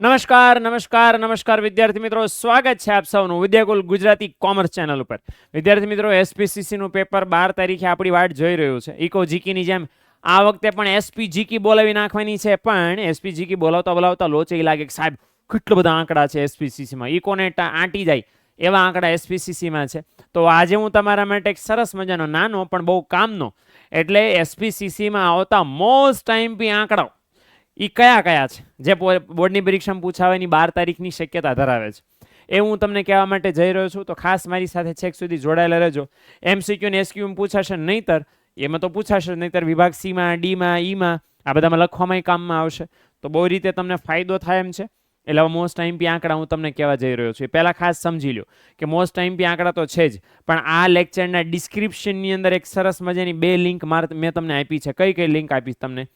નમસ્કાર નમસ્કાર નમસ્કાર વિદ્યાર્થી મિત્રો, સ્વાગત છે આપ સૌનું વિદ્યાકુલ ગુજરાતી કોમર્સ ચેનલ ઉપર. વિદ્યાર્થી મિત્રો, એસપીસીસી નું પેપર 12 તારીખે આપણી વાટ જોઈ રહ્યું છે. ઇકો જીકીની જેમ આ વખતે પણ એસપી જીકી બોલાવી નાખવાની છે, પણ એસપી જીકી બોલાવતા બોલાવતા લોચે લાગે કે સાહેબ કેટલા બધા આંકડા છે એસપીસીસીમાં, ઇકોને આંટી જાય એવા આંકડા એસપીસીસીમાં છે. તો આજે હું તમારા માટે એક સરસ મજાનો નાનો પણ બહુ કામનો એટલે એસપીસીસીમાં આવતા મોસ્ટ ટાઈમપી આંકડાઓ એ કયા કયા છે જે બોર્ડની પરીક્ષામાં પૂછાવાની 12 તારીખની શક્યતા ધરાવે છે એ હું તમને કહેવા માટે જઈ રહ્યો છું. તો ખાસ મારી સાથે છેક સુધી જોડાયેલા રહેજો. એમસીક્યુ ને એસક્યુમાં પૂછાશે નહીંતર, એમાં તો પૂછાશે નહીંતર વિભાગ સીમાં, ડીમાં, ઈમાં આ બધામાં લખવામાં કામમાં આવશે. તો બહુ રીતે તમને ફાયદો થાય એમ છે. એટલે મોસ્ટ ટાઈમપી આંકડા હું તમને કહેવા જઈ રહ્યો છું. પહેલાં ખાસ સમજી લો કે મોસ્ટ ટાઈમપી આંકડા તો છે જ, પણ આ લેક્ચરના ડિસ્ક્રિપ્શનની અંદર એક સરસ મજાની 2 લિંક મેં તમને આપી છે. કઈ કઈ લિંક આપીશ તમને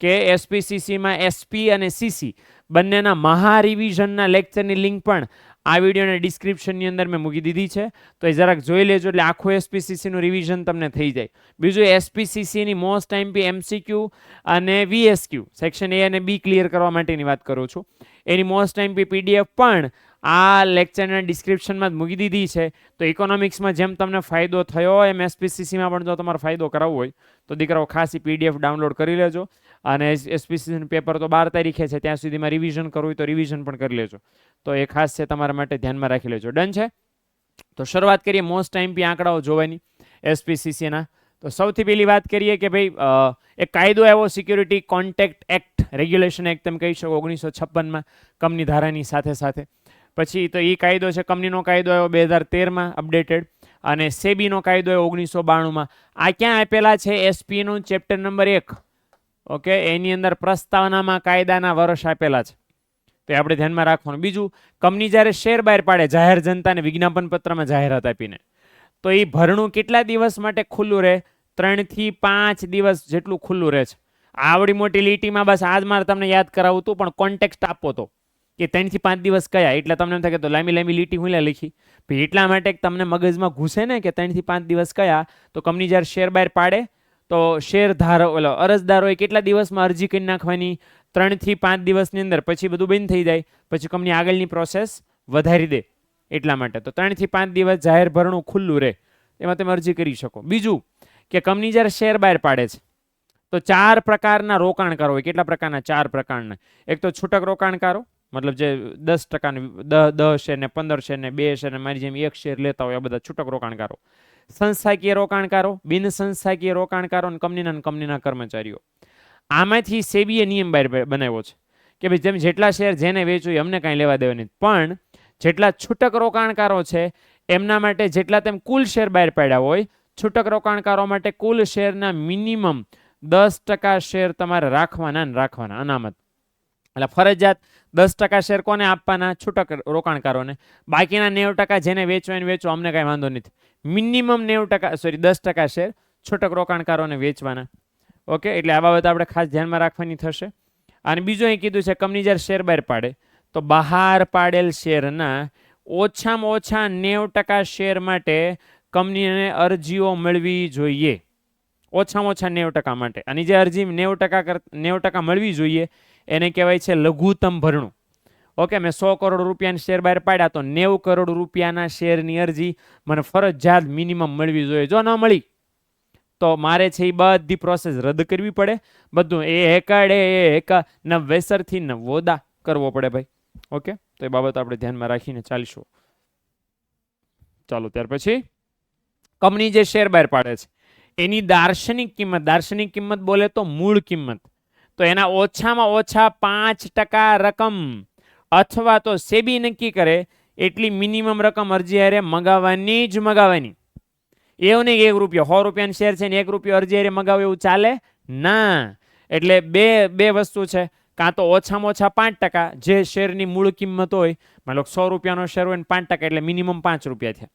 કે એસપીસીસીમાં એસપી અને સીસી બંનેના મહા રિવિઝનના લેક્ચરની લિંક પણ આ વિડીયોના ડિસ્ક્રિપ્શનની અંદર મેં મૂકી દીધી છે. તો એ જરાક જોઈ લેજો એટલે આખું એસપીસીસીનું રિવિઝન તમને થઈ જાય. બીજું એસપીસીસીની મોસ્ટ ટાઈમપી એમસીક્યુ અને વીએસક્યુ સેક્શન એ અને બી ક્લિયર કરવા માટેની વાત કરું છું. એની મોસ્ટ ટાઈમપી પીડીએફ પણ આ લેક્ચરના ડિસ્ક્રિપ્શનમાં જ મૂકી દીધી છે. તો ઇકોનોમિક્સમાં જેમ તમને ફાયદો થયો એમ એસપીસીસીમાં પણ જો તમારે ફાયદો કરાવવો હોય તો દીકરાઓ ખાસ પીડીએફ ડાઉનલોડ કરી લેજો. અને એસપીસીસીનું પેપર તો 12 તારીખે છે, ત્યાં સુધીમાં રિવિઝન કરવું હોય તો રિવિઝન પણ કરી લેજો. તો એ ખાસ છે તમારા માટે, ધ્યાનમાં રાખી લેજો. ડન છે? તો શરૂઆત કરીએ મોસ્ટ ટાઈમપી આંકડાઓ જોવાની એસપીસીસીના. તો સૌથી પહેલી વાત કરીએ કે ભાઈ એક કાયદો આવ્યો security contact act, regulation act તમે કહી શકો, 1956માં કંપની ધારાની સાથે સાથે. પછી તો એ કાયદો છે, કંપનીનો કાયદો આવ્યો 2013માં અપડેટેડ, અને સેબીનો કાયદો આવ્યો 1992માં. આ ક્યાં આપેલા છે? એસપીનું ચેપ્ટર નંબર 1. ઓકે, એની અંદર પ્રસ્તાવનામાં કાયદાના વર્ષ આપેલા છે, તો આપણે ધ્યાનમાં રાખવાનું. બીજું, કંપની જ્યારે શેર બહાર પાડે જાહેર જનતાને વિજ્ઞાપન પત્રમાં જાહેરાત આપીને, તો એ ભરણું કેટલા દિવસ માટે ખુલ્લું રહે? 3 થી 5 દિવસ જેટલું ખુલ્લું રહે છે. આવડી મોટી લીટીમાં બસ આજ મારે તમને યાદ કરાવું હતું, પણ કોન્ટેક્સ્ટ આપો તો કે 3 થી 5 દિવસ કયા, એટલે તમને એમ થાય કે તો લાંબી લાંબી લીટી હું લખી. એટલા માટે તમને મગજમાં ઘૂસે ને કે 3 થી 5 દિવસ કયા, તો કંપની જ્યારે શેર બહાર પાડે તો શેરધારો અરજદારોએ કેટલા દિવસમાં અરજી કરી નાખવાની? 3 થી 5 દિવસની અંદર. પછી બધું બંધ થઈ જાય, પછી કંપની આગળની પ્રોસેસ વધારી દે એટલા માટે. તો 3 થી 5 દિવસ જાહેર ભરણું ખુલ્લું રહે, એમાં તમે અરજી કરી શકો. બીજું કે કંપની જ્યારે શેર બહાર પાડે છે તો 4 પ્રકારના રોકાણકારો હોય. કેટલા પ્રકારના? 4 પ્રકારના. એક તો છૂટક રોકાણકારો, મતલબ જે 10% 10 શેર ને 15 શેર ને 2 શેર ને મારી જેમ 1 શેર લેતા હોય, આ બધા છૂટક રોકાણકારો. સંસ્થાકીય રોકાણકારો, બિન સંસ્થાકીય રોકાણકારો અને કંપનીના કર્મચારીઓ. આમાંથી સેબીએ નિયમ બહાર બનાવ્યો છે કે ભાઈ જેમ જેટલા શેર જેને વેચવું અમને કાંઈ લેવા દેવા નહીં, પણ જેટલા છૂટક રોકાણકારો છે એમના માટે જેટલા તેમ કુલ શેર બહાર પાડ્યા હોય, છૂટક રોકાણકારો માટે કુલ શેરના મિનિમમ 10% શેર તમારે રાખવાના અનામત. એટલે ફરજિયાત 10% શેર કોને આપવાના? છૂટક રોકાણકારોને. બાકીના 90% જેને વેચવા એને વેચો, અમને કાંઈ વાંધો નથી. મિનિમમ 10% શેર છૂટક રોકાણકારોને વેચવાના. ઓકે, એટલે આ બાબત આપણે ખાસ ધ્યાનમાં રાખવાની થશે. અને બીજું અહીં કીધું છે કંપની જ્યારે શેર બહાર પાડે તો બહાર પાડેલ શેરના ઓછામાં ઓછા 90% શેર માટે કંપનીને અરજીઓ મળવી જોઈએ. ઓછામાં ઓછા 90% માટે. અને જે અરજી 90% મળવી જોઈએ એને કહેવાય છે લઘુત્તમ ભરણું. ઓકે, મેં 100 કરોડ રૂપિયાના શેર બહાર પાડ્યા તો 90 કરોડ રૂપિયાના શેરની અરજી મને ફરજિયાત મિનિમમ મળવી જોઈએ. જો ન મળી તો મારે છે એ બધી પ્રોસેસ રદ કરવી પડે. બધું નવેસરથી નવોદા કરવો પડે ભાઈ. ઓકે, તો એ બાબત આપણે ધ્યાનમાં રાખીને ચાલીશું. ચાલો, ત્યાર પછી કંપની જે શેર બહાર પાડે છે એની દાર્શનિક કિંમત બોલે તો મૂળ કિંમત, તો એના ઓછામાં ઓછા 5% રકમ અથવા તો સેબી નક્કી કરે એટલી મિનિમમ રકમ અરજી હારે મગાવવાની. એવું નહીં 1 રૂપિયો, 100 રૂપિયાનો શેર છે ને 1 રૂપિયો અરજી હારે મગાવો, એવું ચાલે ના. એટલે બે વસ્તુ છે, કાં તો ઓછામાં ઓછા 5% જે શેરની મૂળ કિંમત હોય, માનો 100 રૂપિયાનો શેર હોય ને 5% એટલે મિનિમમ 5 રૂપિયા થયા.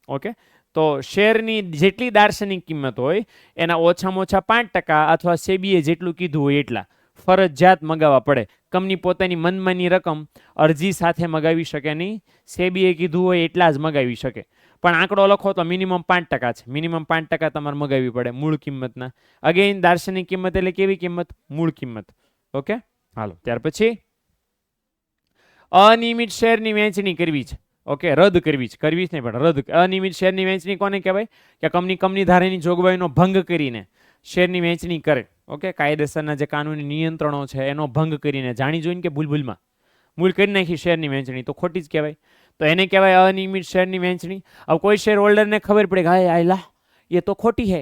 ઓકે, તો શેરની જેટલી દાર્શનિક કિંમત હોય એના ઓછામાં ઓછા 5% અથવા સેબીએ જેટલું કીધું હોય એટલા ફરજિયાત મગાવવા પડે. કંપની પોતાની મનમાની રકમ અરજી સાથે મગાવી શકે નહીં, સેબીએ કીધું હોય એટલા જ મગાવી શકે. પણ આંકડો લખો તો મિનિમમ 5% છે. મિનિમમ 5% તમારે મગાવવી પડે મૂળ કિંમતના. અગેન દાર્શનિક કિંમત એટલે કેવી કિંમત? મૂળ કિંમત. ઓકે, હાલો ત્યાર પછી અનિયમિત શેરની વહેંચણી કરવી છે. ઓકે, રદ કરવી છે, કરવી જ નહીં પણ રદ. અનિયમિત શેરની વહેંચણી કોને કહેવાય? કે કંપની ધારાની જોગવાઈનો ભંગ કરીને શેરની વહેંચણી કરે. ઓકે, કાયદેસરના જે કાનૂની નિયંત્રણો છે એનો ભંગ કરીને જાણી જોઈને કે ભૂલ કરી નાખી શેરની વહેંચણી, તો ખોટી જ કહેવાય. તો એને કહેવાય અનિયમિત શેરની વહેંચણી. હવે કોઈ શેર હોલ્ડરને ખબર પડે કે આયલા એ તો ખોટી છે,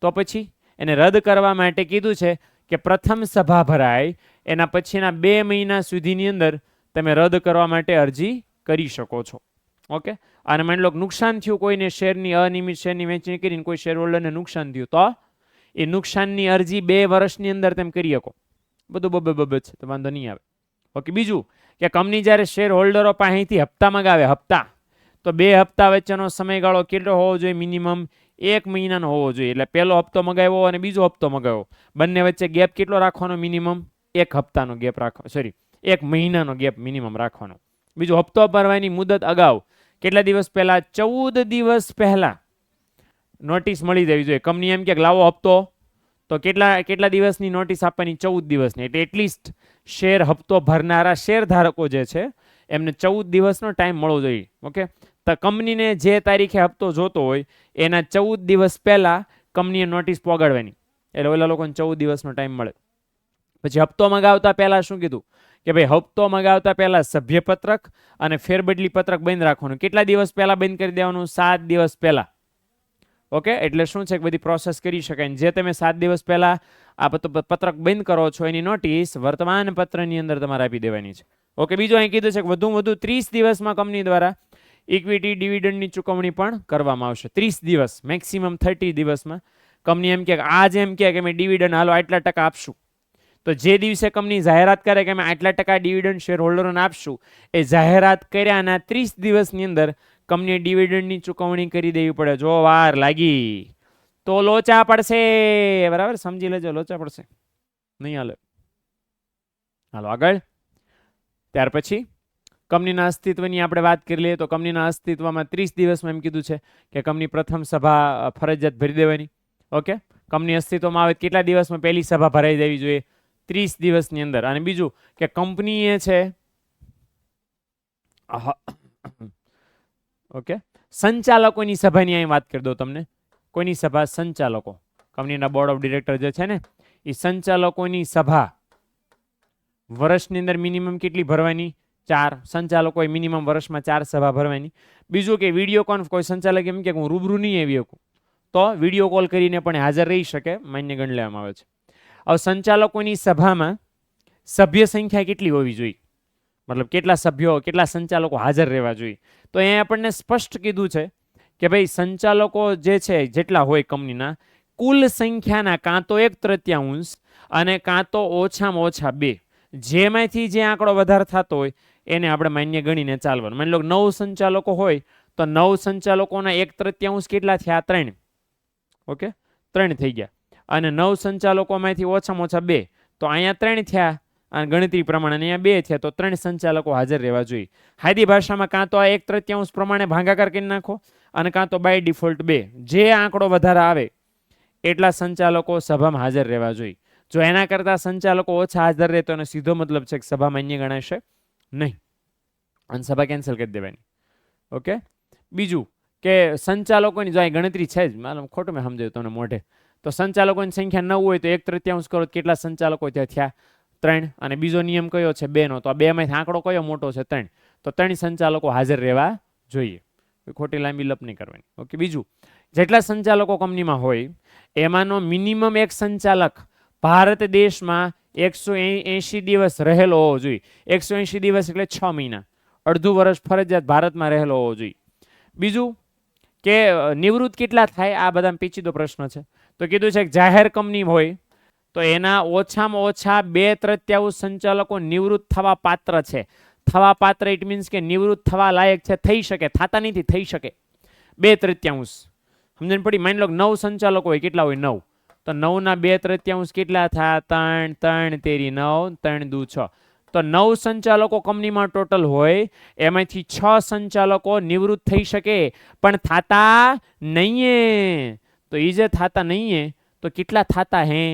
તો પછી એને રદ કરવા માટે કીધું છે કે પ્રથમ સભા ભરાય એના પછીના 2 મહિના સુધીની અંદર તમે રદ કરવા માટે અરજી કરી શકો છો. ઓકે, અને માની લો નુકસાન થયું, કોઈને શેરની અનિયમિત શેરની વહેંચણી કરીને કોઈ શેર હોલ્ડરને નુકસાન થયું, તો એ નુકસાનની અરજી 2 વર્ષની અંદર તમે કરી શકો. બધું બબે છે, તો વાંધો નહીં આવે. ઓકે, બીજું કે કંપની જ્યારે શેર હોલ્ડરો પાસેથી હપ્તા મગાવે, તો 2 હપ્તા વચ્ચેનો સમયગાળો કેટલો હોવો જોઈએ? મિનિમમ 1 મહિનાનો હોવો જોઈએ. એટલે પહેલો હપ્તો મગાવ્યો અને બીજો હપ્તો મગાવ્યો, બંને વચ્ચે ગેપ કેટલો રાખવાનો? મિનિમમ 1 હપ્તાનો ગેપ રાખવાનો, 1 મહિનાનો ગેપ મિનિમમ રાખવાનો. બીજો, હપ્તો ભરવાની મુદત અગાઉ કેટલા દિવસ પહેલા? 14 દિવસ પહેલા નોટિસ મળી જવી જોઈએ. કંપની એમ કે લાવો હપ્તો, તો કેટલા દિવસની નોટિસ આપવાની? 14 દિવસની. એટલે એટલીસ્ટ શેર હપ્તો ભરનારા શેર ધારકો જે છે એમને 14 દિવસનો ટાઈમ મળવો જોઈએ. ઓકે, તો કંપનીને જે તારીખે હપ્તો જોતો હોય એના 14 દિવસ પહેલા કંપનીએ નોટિસ પોગાડવાની, એટલે ઓલા લોકોને 14 દિવસનો ટાઈમ મળે. પછી હપ્તો મગાવતા પહેલા શું કીધું? કે ભાઈ હપ્તો મગાવતા પહેલા સભ્યપત્રક અને ફેરબદલી પત્રક બંધ રાખવાનું. કેટલા દિવસ પહેલા બંધ કરી દેવાનું? 7 દિવસ પહેલા. ઓકે, એટલે શું છે કે બધી પ્રોસેસ કરી શકાય. જે તમે 7 દિવસ પહેલા આ પત્રક બંધ કરો છો એની નોટિસ વર્તમાન પત્રની અંદર તમારે આપી દેવાની છે. ઓકે, બીજું અહીં કીધું છે કે વધુમાં વધુ 30 દિવસમાં કંપની દ્વારા ઇક્વિટી ડિવિડન્ડની ચૂકવણી પણ કરવામાં આવશે. 30 દિવસ, મેક્સિમમ 30 દિવસમાં કંપની એમ કે આજ એમ કે અમે ડિવિડન્ડ હાલો આટલા ટકા આપશું, તો જે દિવસે કંપની જાહેરાત કરે કે અમે આટલા ટકા ડિવિડન્ડ શેર હોલ્ડરોને આપશું, એ જાહેરાત કર્યાના 30 દિવસની અંદર કંપનીએ ડિવિડન્ડની ચૂકવણી કરી દેવી પડે. જો વાર લાગી તો લોચા પડશે. બરાબર, સમજી લેજો, લોચા પડશે, નહીં હાલે. હાલો આગળ. ત્યાર પછી કંપનીના અસ્તિત્વની આપણે વાત કરી લઈએ તો કંપનીના અસ્તિત્વમાં 30 દિવસમાં એમ કીધું છે કે કંપની પ્રથમ સભા ફરજિયાત ભરી દેવાની. ઓકે, કંપની અસ્તિત્વમાં આવે કેટલા દિવસમાં પહેલી સભા ભરાઈ દેવી જોઈએ? 30 દિવસની અંદર. અને બીજું કે કંપનીએ છે ઓકે, સંચાલકોની સભાની અહીં વાત કરી દો તમને. કોઈની સભા? સંચાલકો. કંપનીના બોર્ડ ઓફ ડિરેક્ટર જે છે ને એ સંચાલકોની સભા વર્ષની અંદર મિનિમમ કેટલી ભરવાની? 4. સંચાલકોએ મિનિમમ વર્ષમાં 4 સભા ભરવાની. બીજું કે વિડીયો કોન્ફ, કોઈ સંચાલક એમ કે હું રૂબરૂ નહીં આવી શકું તો વિડીયો કોલ કરીને પણ હાજર રહી શકે, માન્ય ગણ લેવામાં આવે છે. હવે સંચાલકોની સભામાં સભ્ય સંખ્યા કેટલી હોવી જોઈએ? મતલબ કેટલા સભ્યો, કેટલા સંચાલકો હાજર રહેવા જોઈએ? તો અહીંયા આપણને સ્પષ્ટ કીધું છે કે ભાઈ સંચાલકો જે છે જેટલા હોય કંપનીના કુલ સંખ્યાના કાં તો 1/3 અને કાં તો ઓછામાં ઓછા 2, જેમાંથી જે આંકડો વધારે થતો હોય એને આપણે માન્ય ગણીને ચાલવાનું. માની લો 9 સંચાલકો હોય તો 9 સંચાલકોના 1/3 કેટલા થયા? 3. ઓકે, 3 થઈ ગયા. અને 9 સંચાલકોમાંથી ઓછામાં ઓછા 2, તો અહીંયા 3 થયા અને ગણતરી પ્રમાણે અહીંયા 2 થયા, તો 3 સંચાલકો હાજર રહેવા જોઈએ. હાદી ભાષામાં કાં તો આ 1/3 પ્રમાણે ભાગાકાર કરી નાખો અને કાં તો બાય ડિફોલ્ટ 2. જે આંકડો વધારે આવે એટલા સંચાલકો સભામાં હાજર રહેવા જોઈએ. જો એના કરતા સંચાલકો ઓછા હાજર રહે તો એનો સીધો મતલબ છે કે સભા માન્ય ગણાશે નહીં અને સભા કેન્સલ કરી દેવાની. ઓકે, બીજું કે સંચાલકોની જો અહીં ગણતરી છે જ, માલુમ ખોટું મેં સમજાયું તમને મોઢે, તો સંચાલકોની સંખ્યા 9 હોય તો 1/3 કરો કેટલા સંચાલકો ત્યાં થયા? 3. અને બીજો નિયમ કયો છે? 2 નો. તો આ 2 માંથી આંકડો કયો મોટો છે? 3. તો 3 સંચાલકો હાજર રહેવા જોઈએ. ખોટી લાંબી લપ નહીં કરવાની. ઓકે, બીજું જેટલા સંચાલકો કંપનીમાં હોય એમાંનો મિનિમમ એક સંચાલક ભારત દેશમાં 180 દિવસ રહેલો હોવો જોઈએ. 180 દિવસ એટલે 6 મહિના, અડધું વર્ષ ફરજિયાત ભારતમાં રહેલો હોવો જોઈએ. બીજું કે નિવૃત્ત કેટલા થાય? આ બધા પેચીદો પ્રશ્ન છે. તો કીધું છે કે જાહેર કંપની હોય તો એના ઓછામાં ઓછા 2/3 સંચાલકો નિવૃત્ત થવા પાત્ર છે. થવા પાત્ર ઇટ મીન્સ કે નિવૃત્ત થવા લાયક છે, થઈ શકે, થતા નથી, થઈ શકે. 2/3 સમજણ પડી? માની લો 9 સંચાલકો હોય, કેટલા હોય? 9. તો 9 ના 2/3 કેટલા થયા? 3, 3 તેરી 9, 3 દુ 6. તો 9 સંચાલકો કંપનીમાં ટોટલ હોય એમાંથી 6 સંચાલકો નિવૃત્ત થઈ શકે પણ થતા નહીં. તો એ જે થતા નહીં તો કેટલા થતા હે?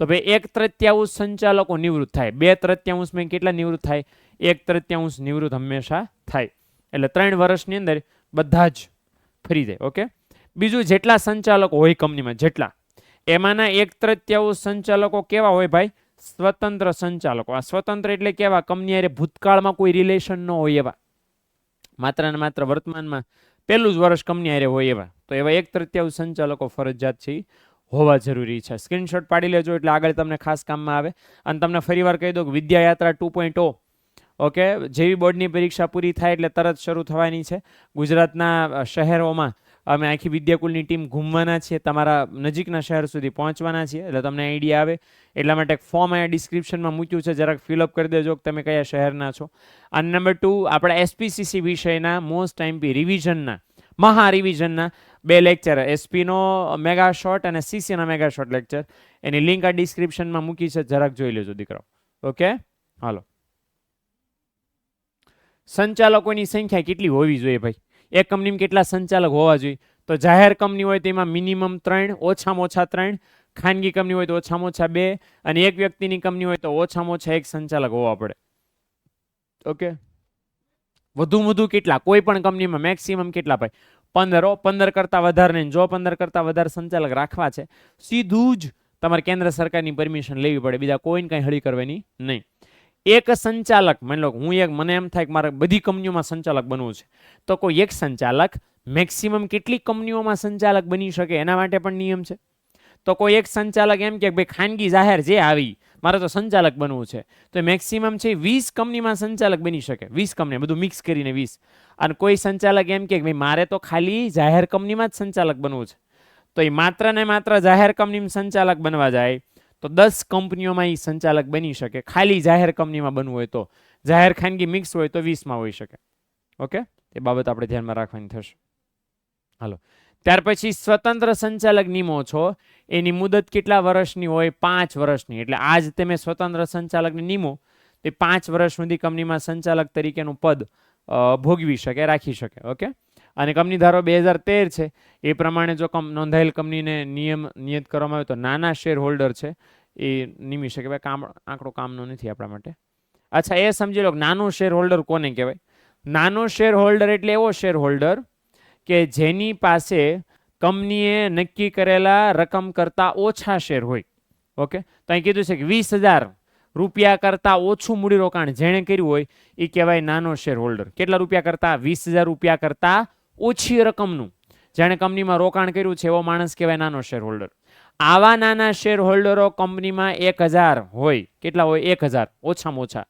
તો ભાઈ 1/3 સંચાલકો નિવૃત્ત થાય. 2/3 કેટલા નિવૃત્ત થાય? 1/3 નિવૃત્ત હંમેશા થાય. એટલે 3 વર્ષની અંદર બધા જ ફરી જાય. ઓકે, બીજું જેટલા સંચાલકો હોય કંપનીમાં જેટલા, એમાંના 1/3 સંચાલકો કેવા હોય ભાઈ? સ્વતંત્ર સંચાલકો. આ સ્વતંત્ર એટલે કેવા? કંપની હારે ભૂતકાળમાં કોઈ રિલેશન ન હોય એવા, માત્ર ને માત્ર વર્તમાનમાં પહેલું જ વર્ષ કંપની હારે હોય એવા. તો એવા 1/3 સંચાલકો ફરજિયાત છે હોવા જરૂરી છે. સ્ક્રીનશોટ પાડી લેજો એટલે આગળ તમને ખાસ કામમાં આવે. અને તમને ફરીવાર કહી દો કે વિદ્યાયાત્રા 2.0 ઓકે, જેવી બોર્ડની પરીક્ષા પૂરી થાય એટલે તરત શરૂ થવાની છે. ગુજરાતના શહેરોમાં અમે આખી વિદ્યાકુલની ટીમ ઘૂમવાના છીએ, તમારા નજીકના શહેર સુધી પહોંચવાના છીએ, એટલે તમને આઈડિયા આવે. એટલા માટે ફોર્મ અહીંયા ડિસ્ક્રિપ્શનમાં મૂક્યું છે, જરાક ફિલઅપ કરી દેજો કે તમે કયા શહેરના છો. અને નંબર 2, આપણા એસપીસીસી વિષયના મોસ્ટ એમપી રિવિઝનના મહા રિવિઝનના 2 લેક્ચર, એસપીનો મેગા શોર્ટ અને સીસીનો મેગા શોર્ટ લેક્ચર, એની લિંક આ ડિસ્ક્રિપ્શનમાં મૂકી છે, જરાક જોઈ લેજો દીકરાઓ. ઓકે, હાલો. સંચાલકોની સંખ્યા કેટલી હોવી જોઈએ ભાઈ? એક કંપનીમાં કેટલા સંચાલક હોવા જોઈએ? તો જાહેર કંપની હોય તેમાં મિનિમમ 3, ઓછામાં ઓછા 3, ખાનગી કંપની હોય તો ઓછામાં ઓછા 2, અને એક વ્યક્તિની કંપની હોય તો ઓછામાં ઓછા 1 સંચાલક હોવા પડે. ઓકે, વધુ વધુ કેટલા? કોઈ પણ કંપનીમાં મેક્સિમમ કેટલા ભાઈ? 15. 15 કરતા વધારે નહીં. જો 15 કરતા વધારે સંચાલક રાખવા છે, સીધું જ તમારે કેન્દ્ર સરકારની પરમિશન લેવી પડે, બીજા કોઈને કંઈ હળી કરવાની નહીં. એક સંચાલક, માની લો મને એમ થાય કે મારે બધી કંપનીઓમાં સંચાલક બનવું છે, તો કોઈ એક સંચાલક મેક્સિમમ કેટલી કંપનીઓમાં સંચાલક બની શકે એના માટે પણ નિયમ છે. તો કોઈ એક સંચાલક એમ કે ભાઈ ખાનગી જાહેર જે આવી મારે તો સંચાલક બનવું છે, તો મેક્સિમમ છે 20 કંપનીમાં સંચાલક બની શકે. 20 કંપની બધું મિક્સ કરીને 20. અને કોઈ સંચાલક એમ કે ભાઈ મારે તો ખાલી જાહેર કંપનીમાં જ સંચાલક બનવું છે, તો એ માત્ર ને માત્ર જાહેર કંપનીમાં સંચાલક બનવા જાય તો 10 કંપનીઓમાં એ સંચાલક બની શકે. ખાલી જાહેર કંપનીમાં બનવું હોય તો, જાહેર ખાનગી મિક્સ હોય તો 20માં હોઈ શકે. ઓકે, એ બાબત આપણે ધ્યાનમાં રાખવાની થશે. હાલો, ત્યાર પછી સ્વતંત્ર સંચાલક નિમો છો, એની મુદત કેટલા વર્ષની હોય? 5 વર્ષની. એટલે આજ તમે સ્વતંત્ર સંચાલકને નિમો તે 5 વર્ષ સુધી કંપનીમાં સંચાલક તરીકેનું પદ ભોગવી શકે, રાખી શકે. ઓકે, અને કંપની ધારો 2013 છે એ પ્રમાણે જો નોંધાયેલ કંપનીને નિયત કરવામાં આવે તો નાના શેર હોલ્ડર છે એ નિમી શકે. ભાઈ આંકડો કામનો નથી આપણા માટે. અચ્છા, એ સમજી લો નાનો શેર હોલ્ડર કોને કહેવાય? નાનો શેર હોલ્ડર એટલે એવો શેર હોલ્ડર કે જેની પાસે કંપનીએ નક્કી કરેલા રકમ કરતા ઓછા શેર હોય. ઓકે, તો અહીં કીધું છે કે 20,000 રૂપિયા કરતા ઓછું મૂડીરોકાણ જેણે કર્યું હોય એ કહેવાય નાનો શેર હોલ્ડર. કેટલા રૂપિયા કરતા? 20,000 રૂપિયા કરતા ઓછી રકમનું જેણે કંપનીમાં રોકાણ કર્યું છે એવો માણસ કહેવાય નાનો શેર હોલ્ડર. આવા નાના શેર હોલ્ડરો કંપનીમાં 1,000 હોય. કેટલા હોય? 1,000 ઓછામાં ઓછા.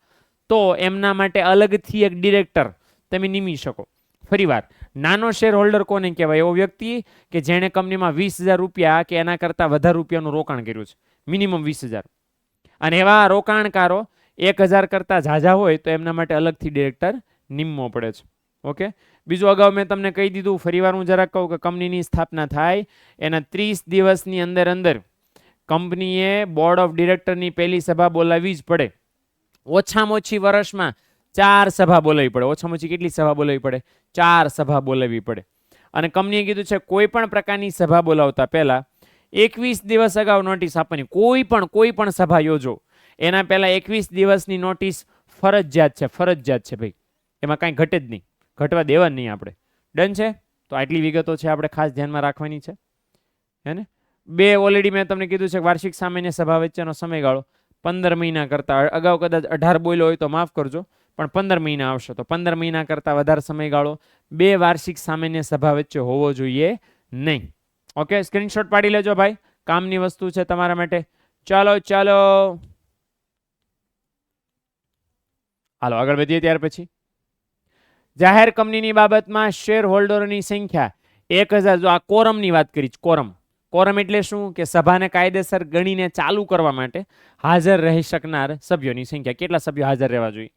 તો એમના માટે અલગથી એક ડિરેક્ટર તમે નિમી શકો. ફરીવાર, નાનો શેર હોલ્ડર કોને કહેવાય? એવો વ્યક્તિ કે જેણે કંપનીમાં 20,000 રૂપિયા કે એના કરતા વધારે રૂપિયાનું રોકાણ કર્યું છે, મિનિમમ 20,000. અને એવા રોકાણકારો 1,000 કરતા ઝાઝા હોય તો એમના માટે અલગથી ડિરેક્ટર નિમવો પડે છે. ઓકે, બીજું અગાઉ મેં તમને કહી દીધું, ફરીવાર હું જરાક કહું કે કંપનીની સ્થાપના થાય એના 30 દિવસની અંદર કંપનીએ બોર્ડ ઓફ ડિરેક્ટરની પહેલી સભા બોલાવવી જ પડે. ઓછામાં ઓછી વર્ષમાં 4 સભા બોલાવવી પડે. ઓછામાં ઓછી કેટલી સભા બોલાવવી પડે? 4 સભા બોલાવવી પડે. અને કંપનીએ કીધું છે કોઈ પણ પ્રકારની સભા બોલાવતા પહેલા 21 દિવસ અગાઉ નોટિસ આપવાની. કોઈ પણ સભા યોજો એના પહેલા 21 દિવસની નોટિસ ફરજિયાત છે. ફરજિયાત છે ભાઈ, એમાં કાંઈ ઘટે જ નહીં, ઘટવા દેવા નહીં આપણે. ડન છે? તો આટલી વિગતો છે આપણે ખાસ ધ્યાનમાં રાખવાની છે. હે ને? 2 ઓલરેડી મેં તમને કીધું છે વાર્ષિક સામાન્ય સભા વચ્ચેનો સમયગાળો 15 મહિના કરતા, અગાઉ કદાચ 18 બોલ્યો હોય તો માફ કરજો, પણ 15 મહિના આવશે. તો 15 મહિના કરતા વધારે સમયગાળો 2 વાર્ષિક સામાન્ય સભા વચ્ચે હોવો જોઈએ નહીં. ઓકે, સ્ક્રીનશોટ પાડી લેજો ભાઈ, કામની વસ્તુ છે તમારા માટે. ચાલો હાલો આગળ વધીએ. ત્યાર પછી જાહેર કંપનીની બાબતમાં શેર હોલ્ડરોની સંખ્યા 1,000. જો આ કોરમની વાત કરી, કોરમ એટલે શું? કે સભાને કાયદેસર ગણીને ચાલુ કરવા માટે હાજર રહી શકનાર સભ્યોની સંખ્યા. કેટલા સભ્યો હાજર રહેવા જોઈએ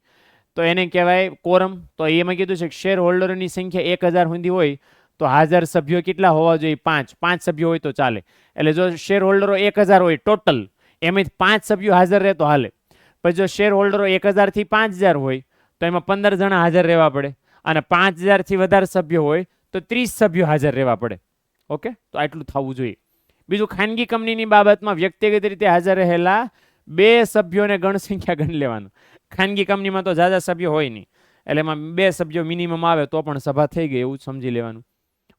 તો એને કહેવાય કોરમ. તો એમાં કીધું છે કે શેર હોલ્ડરોની સંખ્યા 1,000 સુધી હોય તો હાજર સભ્યો કેટલા હોવા જોઈએ? 5 સભ્યો હોય તો ચાલે. એટલે જો શેર હોલ્ડરો 1,000 હોય ટોટલ, એમાંથી 5 સભ્યો હાજર રહે તો હાલે. પછી જો શેર હોલ્ડરો 1,000 થી 5,000 હોય તો એમાં 15 જણા હાજર રહેવા પડે. અને 5,000 થી વધારે સભ્યો હોય તો 30 સભ્યો હાજર રહેવા પડે. ઓકે, તો આટલું થવું જોઈએ. બીજું, ખાનગી કંપનીની બાબતમાં વ્યક્તિગત રીતે હાજર રહેલા 2 સભ્યોને ગણસંખ્યા ગણી લેવાનું. ખાનગી કંપનીમાં તો ઝાઝા સભ્યો હોય નહીં, એટલે એમાં 2 સભ્યો મિનિમમ આવે તો પણ સભા થઈ ગઈ એવું સમજી લેવાનું.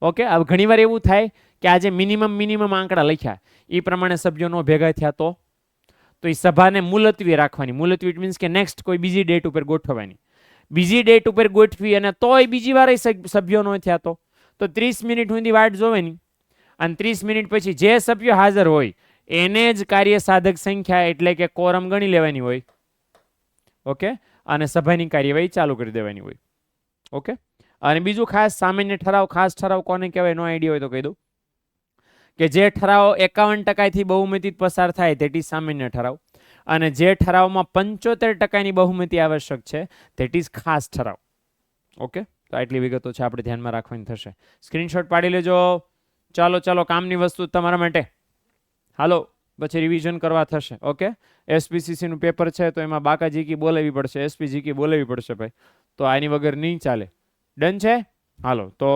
ઓકે. હવે ઘણીવાર એવું થાય કે આજે મિનિમમ આંકડા લખ્યા એ પ્રમાણે સભ્યો નો ભેગા થયા તો એ સભાને મુલતવી રાખવાની. મુલતવી ઇટ મીન્સ કે નેક્સ્ટ કોઈ બીજી ડેટ ઉપર ગોઠવવાની. બીજી ડેટ ઉપર ગોઠવી અને તોય બીજી વાર સભ્યો નો થયા તો 30 મિનિટ સુધી વાટ જોવાની, અને 30 મિનિટ પછી જે સભ્યો હાજર હોય એને જ કાર્ય સાધક સંખ્યા એટલે કે કોરમ ગણી લેવાની હોય. ઓકે. અને સભાની કાર્યવાહી ચાલુ કરી દેવાની હોય. ઓકે. અને બીજું ખાસ સામાન્ય ઠરાવ. ખાસ ઠરાવ કોને કહેવાય નો આઈડિયા હોય તો કહી દઉં કે જે ઠરાવ 51% બહુમતી પસાર થાય તે ઇઝ સામાન્ય ઠરાવ, અને જે ઠરાવમાં 75% બહુમતી આવશ્યક છે તે ઇઝ ખાસ ઠરાવ. ઓકે. તો આટલી વિગતો છે આપણે ધ્યાનમાં રાખવાની થશે. સ્ક્રીનશોટ પાડી લેજો. ચાલો કામની વસ્તુ તમારા માટે. હાલો પછી રિવિઝન કરવા થશે. ઓકે. એસપીસીસી નું પેપર છે તો એમાં બાકાજી કી બોલાવી પડશે, એસપીજી કી બોલાવી પડશે ભાઈ, તો આની વગર નહીં ચાલે. ડન છે? હાલો, તો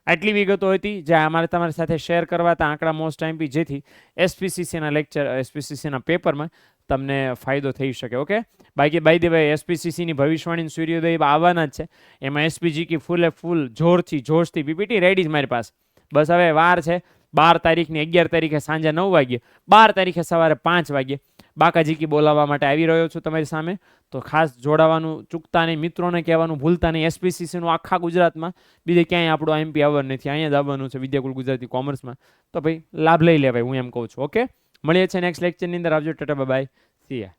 આટલી વિગતો હતી જે અમારે તમારી સાથે શેર કરવા હતા આંકડા મોસ્ટ એમપી, જેથી એસપીસીસીના લેક્ચર, એસપીસીસીના પેપરમાં તમને ફાયદો થઈ શકે. ઓકે. બાકી બાય ધ વે એસપીસીસીની ભવિષ્યવાણી સૂર્યોદય આવવાના જ છે. એમાં એસપીજી કી ફૂલ જોશથી પીપીટી રેડી જ મારી પાસે. બસ હવે વાર છે. 12 તારીખની 11 તારીખે સાંજે 9 વાગ્યે, 12 તારીખે સવારે 5 વાગ્યે બાકાજી કી બોલાવવા માટે આવી રહ્યો છું તમારી સામે. તો ખાસ જોડાવાનું ચૂકતા નહીં, મિત્રોને કહેવાનું ભૂલતા નહીં. એસપીસીસીનું આખા ગુજરાતમાં બીજે ક્યાંય આપણું આઈએમપી આવવાનું નથી, અહીંયા જ આવવાનું છે વિદ્યાકુલ ગુજરાતી કોમર્સમાં. તો ભાઈ લાભ લઈ લેવાય, હું એમ કહું છું. ઓકે. મળીએ છીએ નેક્સ્ટ લેક્ચરની અંદર. આવજો. ટાટા બાય. C yeah.